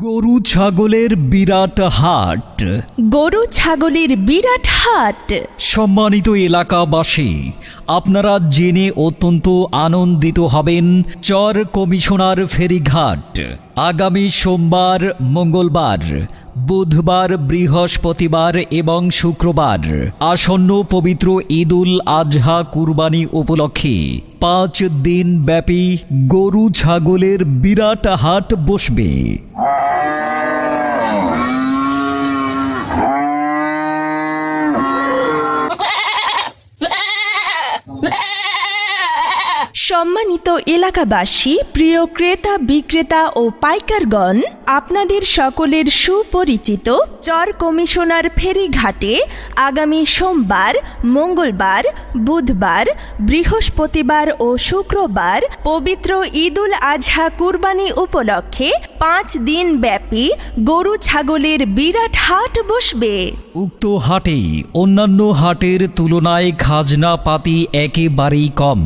গরু ছাগলের বিরাট হাট। গরু ছাগলের বিরাট হাট। সম্মানিত এলাকাবাসী, আপনারা জেনে অত্যন্ত আনন্দিত হবেন। চর কমিশনার ফেরিঘাট আগামী সোমবার, মঙ্গলবার, বুধবার, বৃহস্পতিবার এবং শুক্রবার আসন্ন পবিত্র ঈদুল আজহা কুরবানি উপলক্ষে 5 দিন ব্যাপী গরু ছাগলের বিরাট হাট বসবে। সম্মানিত এলাকাবাসী, প্রিয় ক্রেতা বিক্রেতা ও পাইকারগণ, আপনাদের সকলের সুপরিচিত চর কমিশনার ফেরিঘাটে আগামী সোমবার, মঙ্গলবার, বুধবার, বৃহস্পতিবার ও শুক্রবার পবিত্র ঈদুল আজহা কুরবানি উপলক্ষে 5 দিন ব্যাপী গরু ছাগলের বিরাট হাট বসবে। উক্ত হাটে অন্যান্য হাটের তুলনায় খাজনা পাতি একেবারেই কম।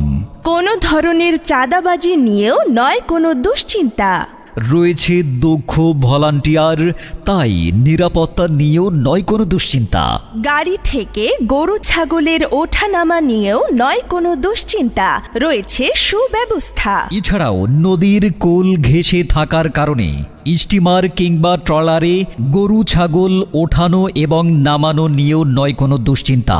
কোনো ধরনের চাঁদাবাজি নিয়েও নয় কোনো দুশ্চিন্তা। রয়েছে দক্ষ ভলান্টিয়ার, তাই নিরাপত্তা নিয়েও নয় কোনো দুশ্চিন্তা। গাড়ি থেকে গরু ছাগলের ওঠানামা নিয়েও নয় কোনো দুশ্চিন্তা। রয়েছে সুব্যবস্থা। এছাড়াও নদীর কোল ঘেঁষে থাকার কারণে স্টিমার কিংবা ট্রলারে গরু ছাগল ওঠানো এবং নামানো নিয়েও নয় কোনো দুশ্চিন্তা।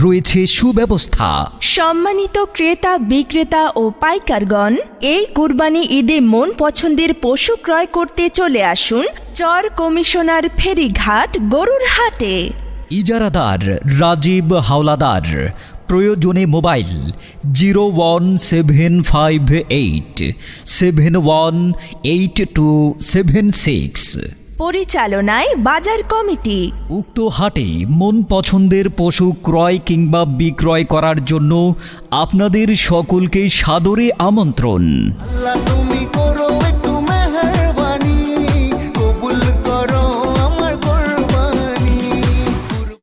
রয়েছে সুব্যবস্থা। সম্মানিত ক্রেতা বিক্রেতা ও পাইকারগণ, এই কুরবানি ঈদে মন পছন্দের পশু ক্রয় করতে চলে আসুন চর কমিশনার ফেরিঘাট গরুর হাটে। ইজারাদার রাজীব হাওলাদার। প্রয়োজনে মোবাইল 01758 718276। পরিচালনায় বাজার কমিটি। উক্ত হাটে মন পছন্দের পশু ক্রয় কিংবা বিক্রয় করার জন্য আপনাদের সকলকে সাদরে আমন্ত্রণ।